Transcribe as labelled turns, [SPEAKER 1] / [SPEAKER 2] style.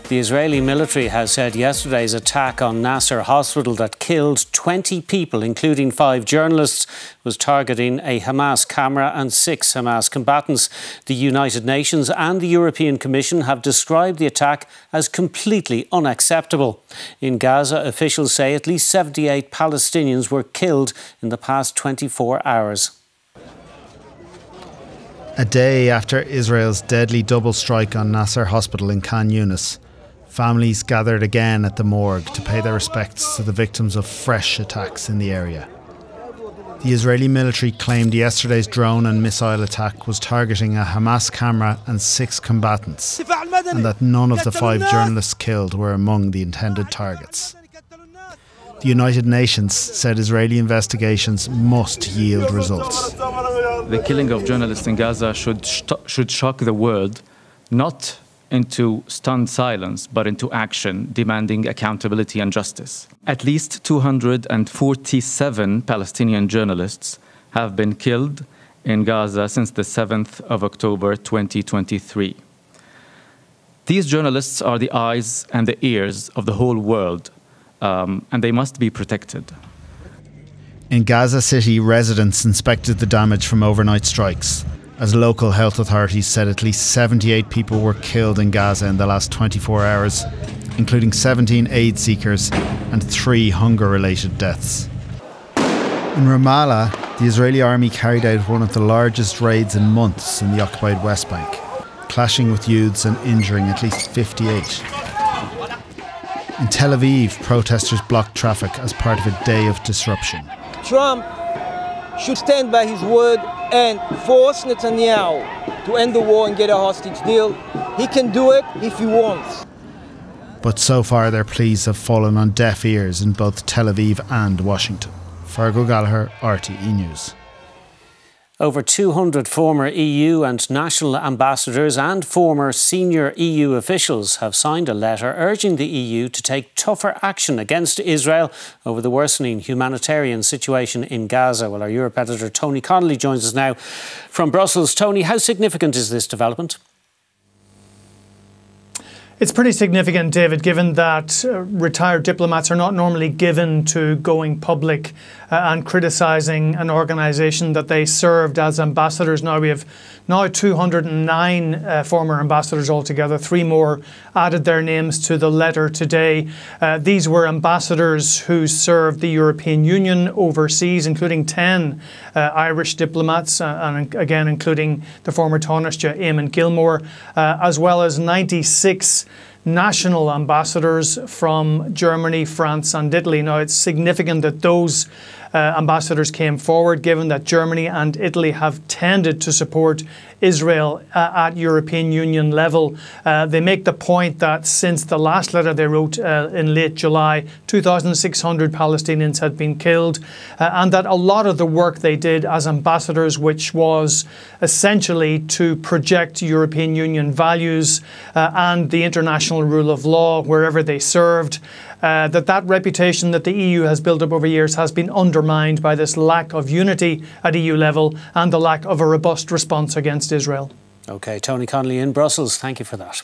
[SPEAKER 1] The Israeli military has said yesterday's attack on Nasser hospital that killed 20 people, including 5 journalists, was targeting a Hamas camera and 6 Hamas combatants. The United Nations and the European Commission have described the attack as completely unacceptable. In Gaza, officials say at least 78 Palestinians were killed in the past 24 hours.
[SPEAKER 2] A day after Israel's deadly double strike on Nasser Hospital in Khan Yunis, families gathered again at the morgue to pay their respects to the victims of fresh attacks in the area. The Israeli military claimed yesterday's drone and missile attack was targeting a Hamas camera and 6 combatants, and that none of the 5 journalists killed were among the intended targets. The United Nations said Israeli investigations must yield results.
[SPEAKER 3] The killing of journalists in Gaza should shock the world, not into stunned silence, but into action, demanding accountability and justice. At least 247 Palestinian journalists have been killed in Gaza since the 7th of October 2023. These journalists are the eyes and the ears of the whole world, and they must be protected.
[SPEAKER 2] In Gaza City, residents inspected the damage from overnight strikes, as local health authorities said at least 78 people were killed in Gaza in the last 24 hours, including 17 aid seekers and 3 hunger-related deaths. In Ramallah, the Israeli army carried out one of the largest raids in months in the occupied West Bank, clashing with youths and injuring at least 58. In Tel Aviv, protesters blocked traffic as part of a day of disruption.
[SPEAKER 4] Trump should stand by his word and force Netanyahu to end the war and get a hostage deal. He can do it if he wants.
[SPEAKER 2] But so far their pleas have fallen on deaf ears in both Tel Aviv and Washington. Fergal Gallagher, RTE News.
[SPEAKER 1] Over 200 former EU and national ambassadors and former senior EU officials have signed a letter urging the EU to take tougher action against Israel over the worsening humanitarian situation in Gaza. Well, our Europe editor Tony Connolly joins us now from Brussels. Tony, how significant is this development?
[SPEAKER 5] It's pretty significant, David, given that retired diplomats are not normally given to going public and criticising an organisation that they served as ambassadors. Now we have 209 former ambassadors altogether. 3 more added their names to the letter today. These were ambassadors who served the European Union overseas, including 10 Irish diplomats, and again including the former Taoiseach Eamon Gilmore, as well as 96 national ambassadors from Germany, France and Italy. Now it's significant that those ambassadors came forward, given that Germany and Italy have tended to support Israel at European Union level. They make the point that since the last letter they wrote in late July, 2,600 Palestinians had been killed, and that a lot of the work they did as ambassadors, which was essentially to project European Union values and the international rule of law wherever they served, that reputation that the EU has built up over years has been undermined by this lack of unity at EU level and the lack of a robust response against Israel.
[SPEAKER 1] OK, Tony Connolly in Brussels. Thank you for that.